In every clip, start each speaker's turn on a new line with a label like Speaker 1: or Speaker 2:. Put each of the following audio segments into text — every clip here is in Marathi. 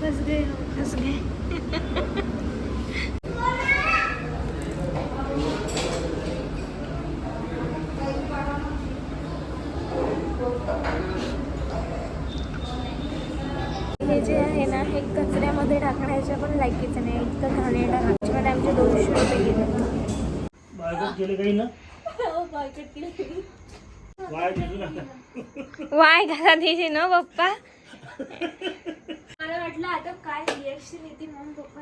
Speaker 1: फंस गए हम, फंस गए। हे जे आहे ना हे कचऱ्यामध्ये टाकण्याच्या पण लायकीचं नाही, इतकं घाणेरडं ह्याच्यामध्ये आमचे 200 रुपये गेले.
Speaker 2: बाळगत गेले काही ना
Speaker 1: वाय घाला दिली ना पप्पा. मला वाटलं आता काय रिएक्शन येते म्हणून पप्पा.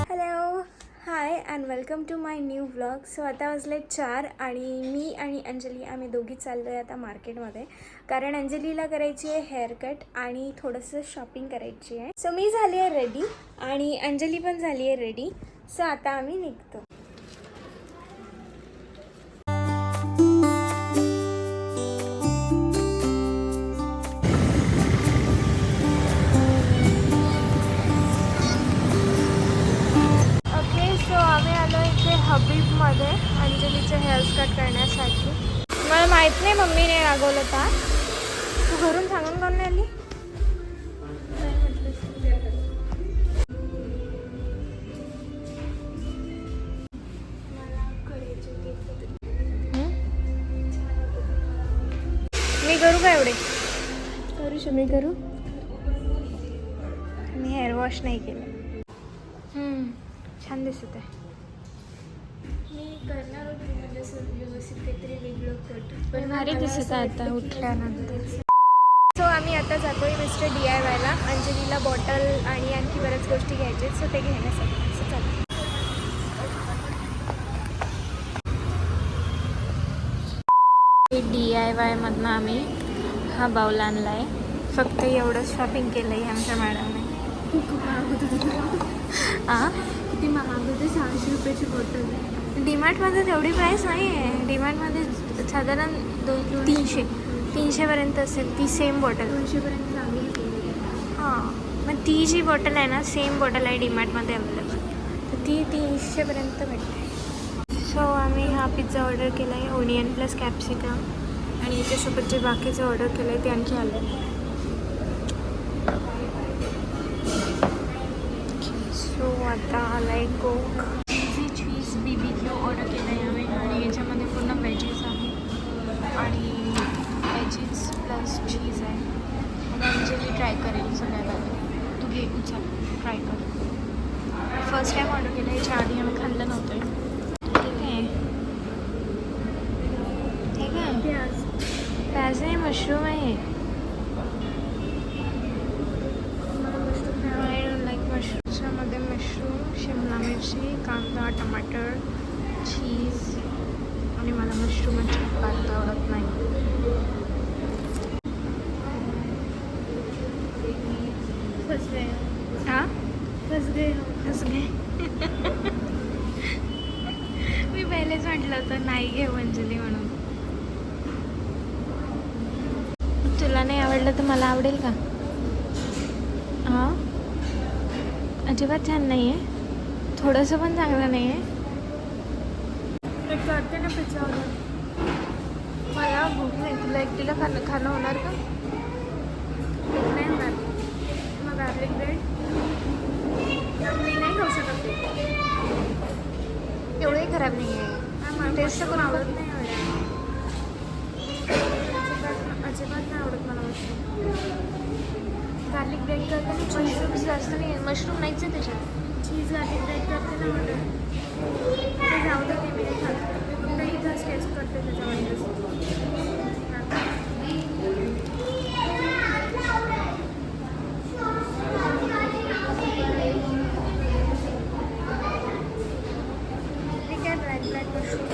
Speaker 1: Hello, hi and welcome to my new vlog. So आता वाजले 4 आणि मी आणि अंजली आम्ही दोघी चाललो आहे आता मार्केटमध्ये, कारण अंजलीला करायची आहे हेअरकट आणि थोडंसं शॉपिंग करायची आहे. सो मी झाली आहे रेडी आणि अंजली पण झाली आहे रेडी. सो आता आम्ही निघतो. हबीबमध्ये अंजलीचे हेअर्स कट करण्यासाठी. मला माहीत नाही मम्मीने रागवलं का, तू घरून सांगून कोण नाही आली. मी करू का एवढे करू मी करू. मी हेअर वॉश नाही केलं. छान दिसत आहे. मी करणार होती म्हणजे असं व्यवस्थित काहीतरी वेगळं कट, पण भारी दिसत आहे आता उठल्यानंतर. सो आम्ही आता जातो आहे मिस्टर DIYला. अंजलीला बॉटल आणि आणखी बऱ्याच गोष्टी घ्यायच्या आहेत, सो ते घेण्यासाठी. असं चालेल. DIY मधनं आम्ही हा बाऊल आणला आहे. फक्त एवढंच शॉपिंग केलं आहे आमच्या मॅडमने. खूप महाग होतं. किती महाग होते, 600 रुपयाची बॉटल. डीमार्टमध्ये तेवढी प्राईस नाही आहे. डीमार्टमध्ये साधारण 300पर्यंत असेल ती सेम बॉटल. 200पर्यंत चांगली. हां, मग ती जी बॉटल आहे ना सेम बॉटल आहे डीमार्टमध्ये अवेलेबल, तर ती 300पर्यंत भेटते. सो आम्ही हा पिझ्झा ऑर्डर केला आहे, ओनियन प्लस कॅप्सिकम, आणि याच्यासोबत जे बाकीचं ऑर्डर केलं आहे ते आणखी आलं. सो आता आला आहे कोक. चीज BBQ ऑर्डर केलं आहे आम्ही, आणि याच्यामध्ये पूर्ण व्हेजीज आहे आणि व्हेजीज प्लस चीज आहे. आणि अंजली ट्राय करेल सगळ्याला. तू घे, उचल, ट्राय कर. फर्स्ट टाईम ऑर्डर केलं, याच्या आधी आम्ही खाल्लं नव्हतं. ठीक आहे, ठीक आहे. प्याज नाही, मशरूम आहे. मशरूममध्ये मशरूम, शिमला मिरची, कांदा, टमाटर, चीज, आणि मला मशरूमची पात आवडत नाही. हां, फंस गए. मी पहिलेच म्हटलं होतं नाही घे अंजली म्हणून. तुला नाही आवडलं तर मला आवडेल का? हां, अजिबात छान नाही आहे, थोडंसं पण चांगलं नाही आहे. करते ना पिझ्झा ऑर्डर. मला भूक नाही, तुला एकटीला खाणं होणार का? नाही होणार. मग गार्लिक ब्रेड मी नाही खाऊ शकत. एवढंही खराब नाही आहे, टेस्ट पण आवडत नाही. अजिबात नाही आवडत मला मशरूम. गार्लिक ब्रेड करताना मशरूम्स जास्त नाही, मशरूम नाहीच आहे त्याच्यात. चीज गार्लिक ब्रेड करते ना ऑर्डर, ते जाऊ दे, मी नाही खात. नाही जास्त टेस्ट करते त्याच्यामध्ये. ठीक आहे, ब्लॅक मशरूम.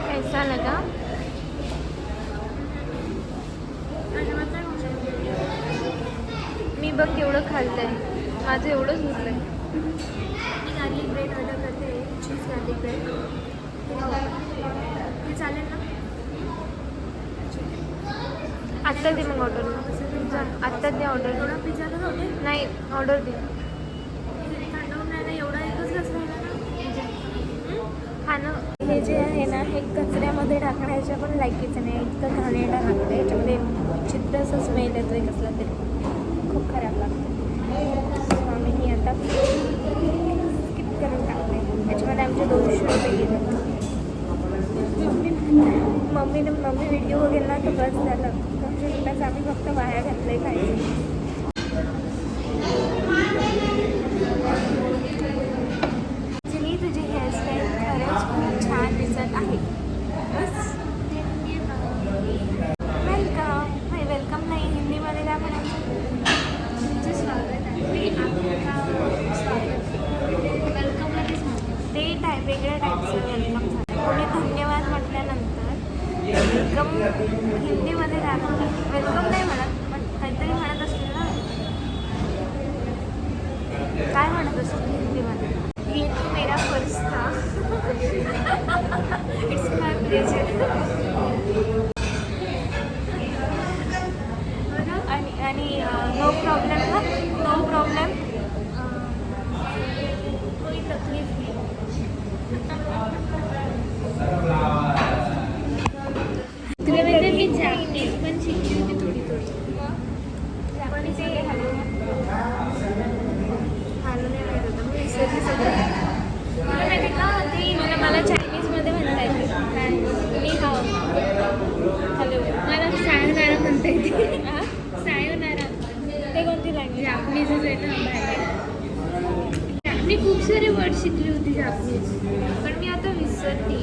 Speaker 1: कैसा लगा? मी बघ एवढं खाल्लं आहे, माझं एवढंच उरलं आहे. मी गार्लिक ब्रेड ऑर्डर करते, चीज गार्लिक ब्रेड. ते चालेल ना? आत्ता दे मग ऑर्डर. आत्ता दे ऑर्डर.
Speaker 3: थोडा पिझ्झा तर होते
Speaker 1: नाही ऑर्डर दे.
Speaker 3: थंडावून नाही ना एवढा एकच घास राहिला ना.
Speaker 1: खाणं हे जे आहे ना हे कचऱ्यामध्ये टाकण्याच्या पण लायकीचं नाही. इतकं घाणेरडं लागतं याच्यामध्ये चित्र असं स्मेल येतो आहे कसला तरी खूप खराब लागतं. आम्ही ही आता स्किप करून टाकते. याच्यामध्ये आमचे 200 रुपये गेले. मम्मी व्हिडिओ वगैरे ना तर बस झालं. 200 रुपयाचं आम्ही फक्त वाया घातलं आहे खायचं. ॲक्च्युली तुझी हेअरस्टाईल खरंच खूप छान दिसत आहे. वेलकम. नाही वेलकम नाही हिंदीमध्ये काय म्हणायचं.
Speaker 3: तुमचं स्वागत आहे. वेलकमला तेच म्हणते.
Speaker 1: ते वेगळ्या टाईपचं वेलकम झालं. कोणी धन्यवाद म्हटल्यानंतर वेलकम हिंदीमध्ये काय म्हणतात. वेलकम नाही म्हणत पण काहीतरी म्हणत असतील ना. काय म्हणत असतील हिंदीमध्ये. ये तो मेरा पर्स था. It's my pleasure. आणि नो प्रॉब्लेम ना. No problem.
Speaker 3: कोई तकलीफ नाही. तुला माहिती मी जॅपनीज पण शिकली होती थोडी
Speaker 1: पण ते हॅलो नाही माहीत होतं. मी विसरली सगळं. तुला माहिती का ते मला चायनीजमध्ये म्हणता येते. मी हाव हॅलो.
Speaker 3: मला सायोनारा म्हणता येते. सायोनारा
Speaker 1: ते कोणती लँग्वेज.
Speaker 3: जापनीजच आहे ना बाहेर. मी खूप सारे वर्ड शिकली होती जापनीज.
Speaker 1: पण मी आता विसरते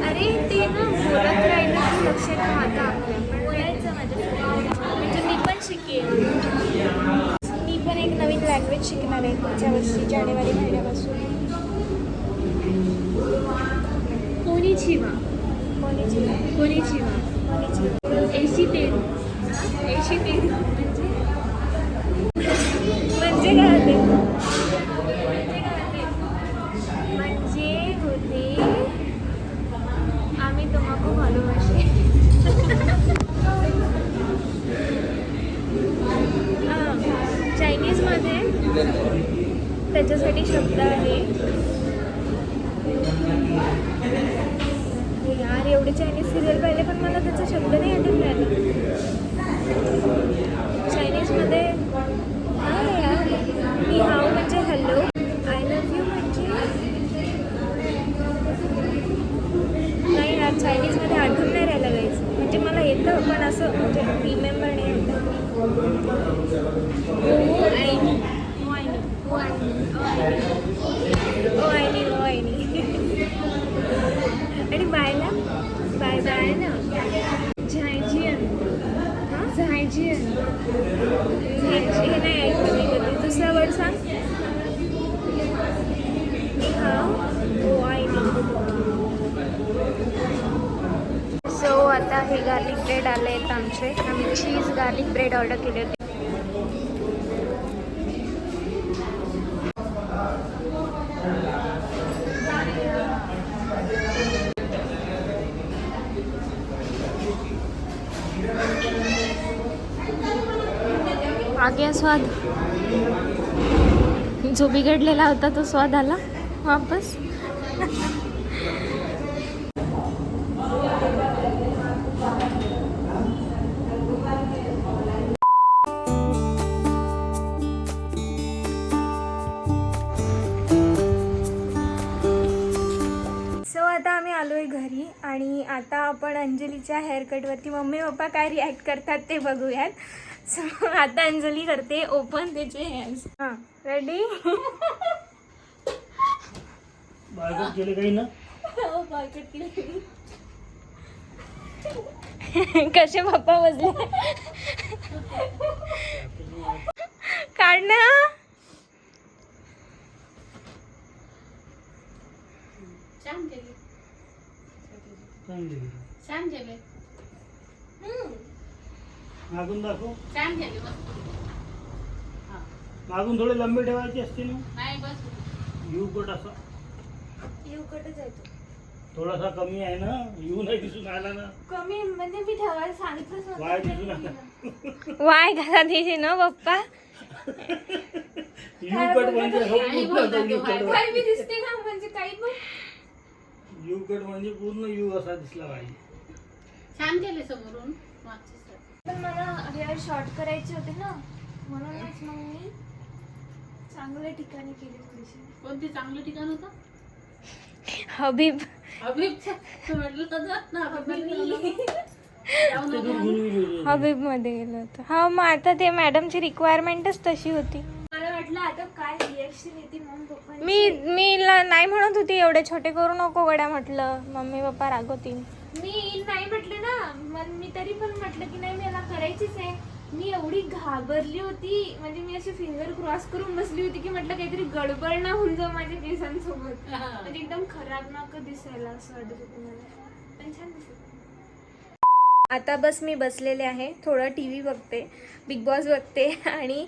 Speaker 1: अरे ते ना बोलत राहिलं की लक्षात राहतं आपल्या. पण बोलायचं माझ्या म्हणजे मी पण शिकेल. मी पण एक नवीन लँग्वेज शिकणार आहे पुढच्या वर्षी जानेवारी महिन्यापासून.
Speaker 3: कोनिचिवा. एशी तेरू
Speaker 1: म्हणजे काय होते. म्हणजे होते आम्ही तुम्हाला भालोबासे. चायनीजमध्ये त्याच्यासाठी शब्द आहे. यार एवढे चायनीज सिरियल पाहिले पण मला त्याचा शब्द नाही आठवून राहिला. चायनीजमध्ये काय यार. मी हाव म्हणजे हॅलो. आय लव्ह यू म्हणजे नाही यार चायनीजमध्ये आठवून नाही राहायला गायचं. म्हणजे मला येतं पण असं म्हणजे रिमेंबर नाही होतं. ओ आयनी आणि बायला बाय
Speaker 3: ना झायजियन.
Speaker 1: हे नाही ऐकलं मी कधी. दुसरा वर्ड सांग. हां ओ आयनी. सो आता हे गार्लिक ब्रेड आले आहेत आमचे. आम्ही चीज गार्लिक ब्रेड ऑर्डर केले होते. आ गया स्वाद. जो बिघडलेला होता तो स्वाद आला वापस. आता आम्ही आलो आहे घरी आणि आता आपण अंजलीच्या हेअरकटवरती मम्मी पप्पा काय रिॲक्ट करतात ते बघूयात. सो आता अंजली करते ओपन त्याचे हेअर्स. हां रेडी.
Speaker 2: बाळगत गेले काही ना.
Speaker 1: कसे पप्पा बसले. काढ ना.
Speaker 2: मागून दाखव. मागून थोडे लंबे ठेवायचे असते ना. यू कट असा.
Speaker 1: यू कटच आहे तो.
Speaker 2: थोडासा कमी आहे ना, यू नाही दिसून आला ना,
Speaker 3: कमी म्हणजे मी ठेवायला सांगितलंच
Speaker 2: वाय दिसून
Speaker 3: नव्हतं.
Speaker 2: आला.
Speaker 1: वाय घाला दिली ना पप्पा.
Speaker 2: यू कट म्हणजे यू कट
Speaker 3: काय मी दिसते का म्हणजे काही पण.
Speaker 2: यू कट म्हणजे पूर्ण यू असा दिसला पाहिजे.
Speaker 4: छान केले समोरून मागची side.
Speaker 3: पण मला हेअर शॉर्ट करायचे होते ना, म्हणूनच मग मी चांगल्या ठिकाणी केले थोडेसे.
Speaker 4: कोणते चांगलं ठिकाण होतं?
Speaker 1: हबीब.
Speaker 4: अभिप्सा म्हटलं तर जात ना आपण
Speaker 2: ते दूर घेऊन गेली.
Speaker 1: हबीब मध्ये गेलो होतो. हा मग आता ते मॅडमची रिक्वायरमेंटच तशी होती.
Speaker 3: मला वाटलं आता काय रिएक्शन येते मग पप्पा.
Speaker 1: मी नाही म्हणत होती एवढे छोटे करू नको गड्या, म्हटलं मम्मी पप्पा रागवतील.
Speaker 3: मी नाही म्हटले ना, मग मी तरी पण म्हटलं की नाही मला करायचीच आहे. मी एवढी घाबरली होती, म्हणजे मी अशी फिंगर क्रॉस करून बसली होती की म्हटलं काहीतरी गडबड ना होऊन जाऊ माझ्या केसांसोबत. म्हणजे एकदम खराब नका दिसायला असं वाटत होतं मला, पण छान दिसत.
Speaker 1: आता बस मी बसलेले आहे, थोडं टी व्ही बघते, बिग बॉस बघते आणि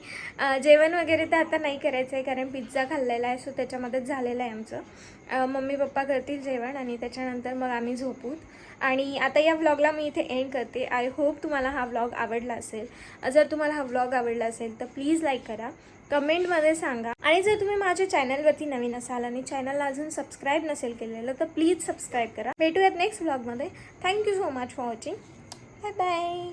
Speaker 1: जेवण वगैरे तर आता नाही करायचं आहे कारण पिझ्झा खाल्लेला आहे, सो त्याच्यामध्येच झालेलं आहे आमचं. मम्मी पप्पा करतील जेवण आणि त्याच्यानंतर मग आम्ही झोपूत. आणि आता या व्लॉगला मी इथे एंड करते. आय होप तुम्हाला हा व्लॉग आवडला असेल. जर तुम्हाला हा व्लॉग आवडला असेल तर प्लीज लाईक करा, कमेंटमध्ये सांगा. आणि जर तुम्ही माझ्या चॅनलवरती नवीन असाल आणि चॅनलला अजून सबस्क्राईब नसेल केलेलं तर प्लीज सबस्क्राईब करा. भेटूयात नेक्स्ट व्लॉगमध्ये. Thank you so much for watching. Bye bye.